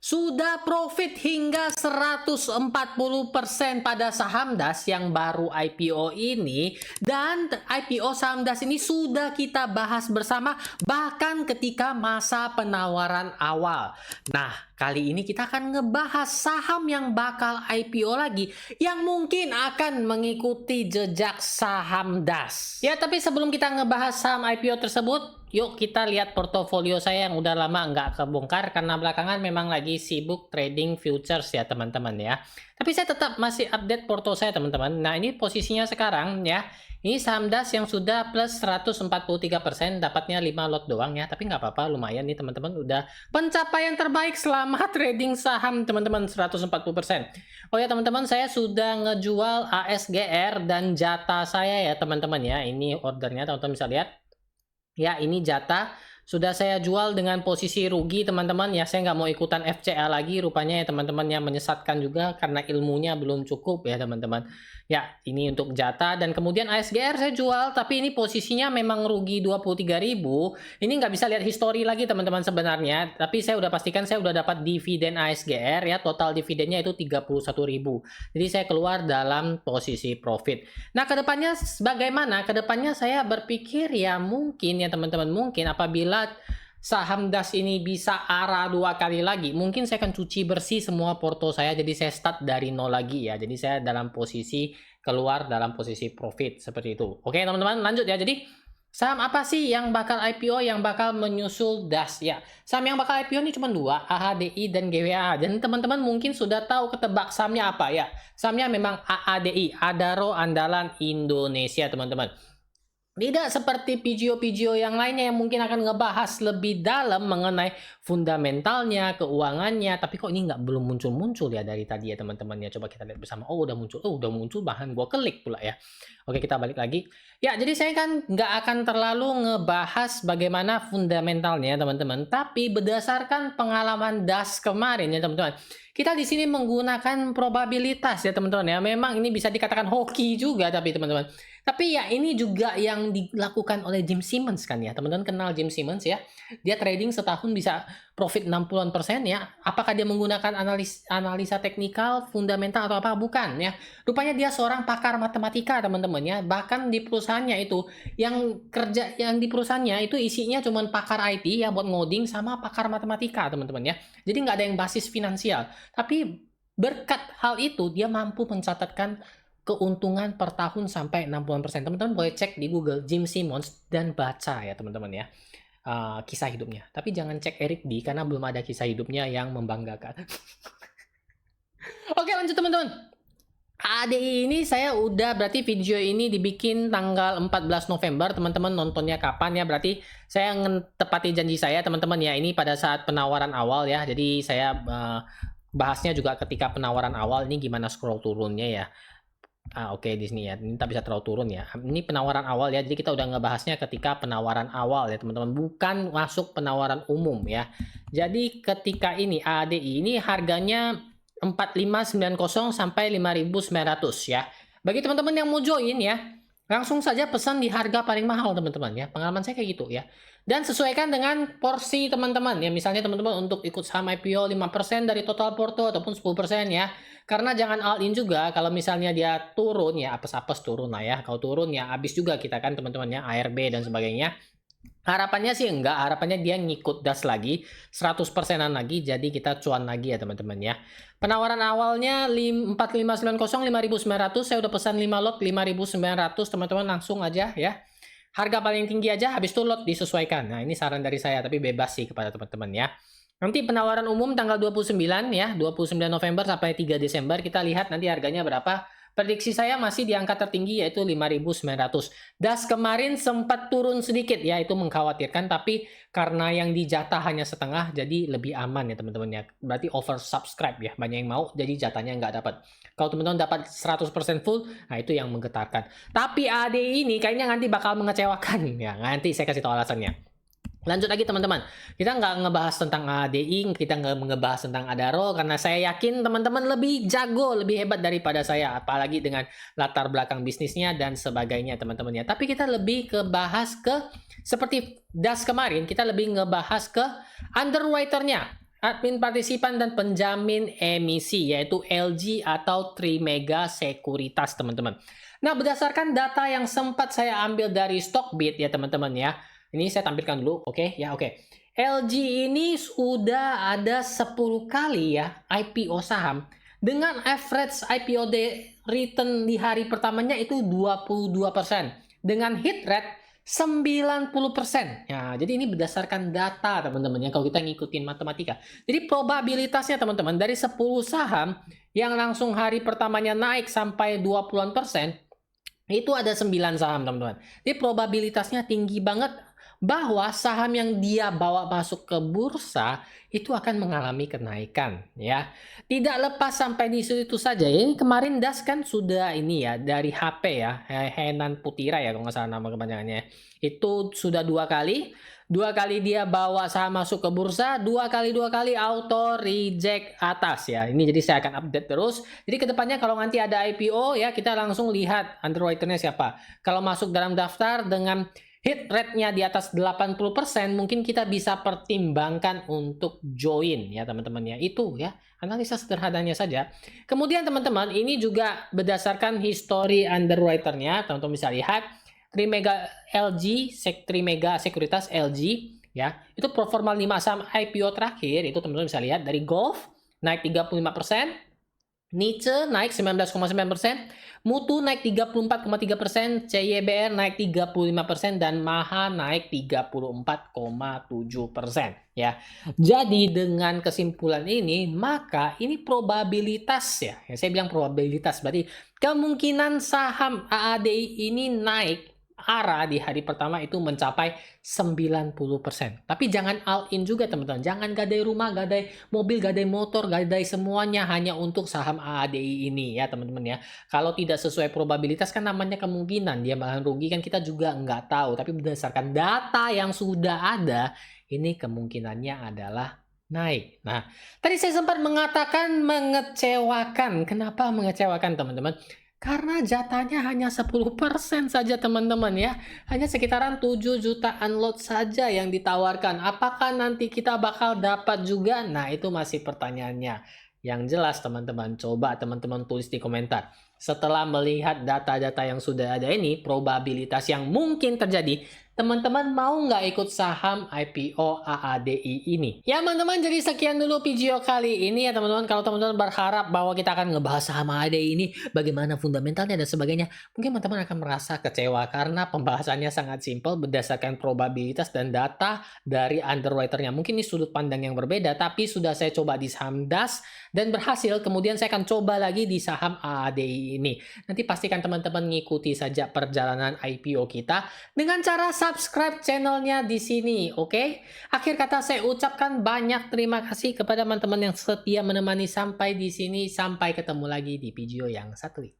sudah profit hingga 140% pada saham Das yang baru IPO ini. Dan IPO saham Das ini sudah kita bahas bersama bahkan ketika masa penawaran awal. Nah, kali ini kita akan ngebahas saham yang bakal IPO lagi yang mungkin akan mengikuti jejak saham Das. Ya, tapi sebelum kita ngebahas saham IPO tersebut, yuk kita lihat portofolio saya yang udah lama nggak kebongkar karena belakangan memang lagi sibuk trading futures ya teman-teman ya. Tapi saya tetap masih update porto saya teman-teman. Nah, ini posisinya sekarang ya. Ini saham Das yang sudah plus 143%, dapatnya 5 lot doang ya. Tapi nggak apa-apa, lumayan nih teman-teman. Udah pencapaian terbaik selama trading saham teman-teman, 140%. Oh ya teman-teman, saya sudah ngejual ASGR dan jatah saya ya teman-teman ya. Ini ordernya teman-teman bisa lihat. Ya, ini jatah sudah saya jual dengan posisi rugi teman-teman ya. Saya nggak mau ikutan FCA lagi rupanya ya teman-teman, yang menyesatkan juga karena ilmunya belum cukup ya teman-teman. Ya, ini untuk jatah. Dan kemudian ASGR saya jual, tapi ini posisinya memang rugi 23.000. Ini nggak bisa lihat histori lagi teman-teman sebenarnya, tapi saya udah pastikan saya udah dapat dividen ASGR ya. Total dividennya itu 31.000. Jadi saya keluar dalam posisi profit. Nah, kedepannya bagaimana? Kedepannya saya berpikir ya mungkin ya teman-teman, mungkin apabila saham Das ini bisa arah 2 kali lagi, mungkin saya akan cuci bersih semua porto saya, jadi saya start dari nol lagi ya. Jadi saya dalam posisi keluar dalam posisi profit seperti itu. Oke teman-teman, lanjut ya. Jadi saham apa sih yang bakal IPO, yang bakal menyusul Das ya? Saham yang bakal IPO ini cuma 2, AHDI dan GWA. Dan teman-teman mungkin sudah tahu ketebak sahamnya apa ya? Sahamnya memang AADI, Adaro Andalan Indonesia teman-teman. Tidak seperti PGO-PGO yang lainnya yang mungkin akan ngebahas lebih dalam mengenai fundamentalnya, keuangannya. Tapi kok ini belum muncul-muncul ya dari tadi ya teman-teman ya. Coba kita lihat bersama. Oh udah muncul, bahkan gua klik pula ya. Oke, kita balik lagi. Ya, jadi saya kan nggak akan terlalu ngebahas bagaimana fundamentalnya teman-teman. Tapi berdasarkan pengalaman Das kemarin ya teman-teman, kita di sini menggunakan probabilitas ya teman-teman ya. Memang ini bisa dikatakan hoki juga tapi teman-teman. Tapi ya ini juga yang dilakukan oleh Jim Simmons kan ya. Teman-teman kenal Jim Simmons ya. Dia trading setahun bisa profit 60% ya. Apakah dia menggunakan analisa teknikal, fundamental atau apa? Bukan ya. Rupanya dia seorang pakar matematika teman-teman ya. Bahkan di perusahaannya itu yang kerja yang di perusahaannya itu isinya cuma pakar IT ya buat ngoding sama pakar matematika teman-teman ya. Jadi nggak ada yang basis finansial. Tapi berkat hal itu dia mampu mencatatkan keuntungan per tahun sampai 60%. Teman-teman boleh cek di Google Jim Simmons dan baca ya teman-teman ya kisah hidupnya. Tapi jangan cek Eric D karena belum ada kisah hidupnya yang membanggakan. Oke, lanjut teman-teman. ADI ini saya udah, berarti video ini dibikin tanggal 14 November. Teman-teman nontonnya kapan ya? Berarti saya tepati janji saya teman-teman ya. Ini pada saat penawaran awal ya. Jadi saya bahasnya juga ketika penawaran awal. Ini gimana scroll turunnya ya. Oke, di sini ya. Ini tak bisa terlalu turun ya. Ini penawaran awal ya. Jadi kita udah ngebahasnya ketika penawaran awal ya, teman-teman. Bukan masuk penawaran umum ya. Jadi ketika ini ADI ini harganya 4590 sampai 5900 ya. Bagi teman-teman yang mau join ya, langsung saja pesan di harga paling mahal teman-teman ya. Pengalaman saya kayak gitu ya. Dan sesuaikan dengan porsi teman-teman ya. Misalnya teman-teman untuk ikut saham IPO 5% dari total porto ataupun 10% ya. Karena jangan all in juga, kalau misalnya dia turun ya apes-apes turun lah ya. Kalau turun ya habis juga kita kan teman-teman ya, ARB dan sebagainya. Harapannya sih enggak, harapannya dia ngikut Das lagi 100%an lagi, jadi kita cuan lagi ya teman-teman ya. Penawaran awalnya 4590 5900, saya udah pesan 5 lot 5900 teman-teman, langsung aja ya. Harga paling tinggi aja, habis itu lot disesuaikan. Nah, ini saran dari saya tapi bebas sih kepada teman-teman ya. Nanti penawaran umum tanggal 29 ya, 29 November sampai 3 Desember, kita lihat nanti harganya berapa. Prediksi saya masih di angka tertinggi yaitu 5.900. Das kemarin sempat turun sedikit ya, itu mengkhawatirkan, tapi karena yang dijatah hanya setengah jadi lebih aman ya teman-teman ya. Berarti oversubscribe ya, banyak yang mau jadi jatahnya nggak dapat. Kalau teman-teman dapat 100% full, nah itu yang menggetarkan. Tapi ADI ini kayaknya nanti bakal mengecewakan ya, nanti saya kasih tahu alasannya. Lanjut lagi teman-teman, kita nggak ngebahas tentang ADI, kita nggak ngebahas tentang Adaro, karena saya yakin teman-teman lebih jago, lebih hebat daripada saya, apalagi dengan latar belakang bisnisnya dan sebagainya teman-teman ya. Tapi kita lebih ke bahas ke, seperti Das kemarin, kita lebih ngebahas ke underwriter-nya. admin partisipan dan penjamin emisi, yaitu LG atau Trimega Sekuritas, teman-teman. Nah, berdasarkan data yang sempat saya ambil dari Stockbit ya, teman-teman ya. Ini saya tampilkan dulu, oke? Ya, oke. LG ini sudah ada 10 kali ya IPO saham dengan average IPO return di hari pertamanya itu 22%. Dengan hit rate 90%. Ya, jadi ini berdasarkan data, teman-teman ya, kalau kita ngikutin matematika. Jadi probabilitasnya, teman-teman, dari 10 saham yang langsung hari pertamanya naik sampai 20%, itu ada 9 saham, teman-teman. Jadi probabilitasnya tinggi banget bahwa saham yang dia bawa masuk ke bursa itu akan mengalami kenaikan ya. Tidak lepas sampai di situ saja. Ini kemarin Das kan sudah ini ya dari HP ya, Henan Putira ya kalau nggak salah nama kepanjangannya. Itu sudah 2 kali. 2 kali dia bawa saham masuk ke bursa, 2 kali auto reject atas ya. Ini jadi saya akan update terus. Jadi kedepannya kalau nanti ada IPO ya, kita langsung lihat underwriternya siapa. Kalau masuk dalam daftar dengan hit rate-nya di atas 80%, mungkin kita bisa pertimbangkan untuk join ya teman-teman ya. Itu ya, analisa sederhananya saja. Kemudian teman-teman, ini juga berdasarkan history underwriter-nya, teman-teman bisa lihat. Trimega LG, Trimega Sekuritas LG ya. Itu performa 5 saham IPO terakhir, itu teman-teman bisa lihat dari Golf naik 35%, Niche naik 19,9%, Mutu naik 34,3%, CYBR naik 35%, dan Maha naik 34,7% ya. Jadi dengan kesimpulan ini, maka ini probabilitas ya. Saya bilang probabilitas, berarti kemungkinan saham AADI ini naik arah di hari pertama itu mencapai 90%. Tapi jangan all in juga, teman-teman. Jangan gadai rumah, gadai mobil, gadai motor, gadai semuanya hanya untuk saham AADI ini ya, teman-teman ya. Kalau tidak sesuai probabilitas kan namanya kemungkinan dia malah rugi, kan kita juga nggak tahu. Tapi berdasarkan data yang sudah ada, ini kemungkinannya adalah naik. Nah, tadi saya sempat mengatakan mengecewakan. Kenapa mengecewakan, teman-teman? Karena jatahnya hanya 10% saja, teman-teman ya. Hanya sekitaran 7 jutaan lot saja yang ditawarkan. Apakah nanti kita bakal dapat juga? Nah, itu masih pertanyaannya. Yang jelas, teman-teman, coba teman-teman tulis di komentar. Setelah melihat data-data yang sudah ada ini, probabilitas yang mungkin terjadi, teman-teman mau nggak ikut saham IPO AADI ini? Ya teman-teman, jadi sekian dulu video kali ini ya teman-teman. Kalau teman-teman berharap bahwa kita akan ngebahas saham AADI ini, bagaimana fundamentalnya dan sebagainya, mungkin teman-teman akan merasa kecewa karena pembahasannya sangat simpel berdasarkan probabilitas dan data dari underwriternya. Mungkin ini sudut pandang yang berbeda, tapi sudah saya coba di saham DAS dan berhasil. Kemudian saya akan coba lagi di saham AADI ini. Nanti pastikan teman-teman ngikuti saja perjalanan IPO kita dengan cara subscribe channelnya di sini, oke? Akhir kata saya ucapkan banyak terima kasih kepada teman-teman yang setia menemani sampai di sini. Sampai ketemu lagi di video yang satu ini.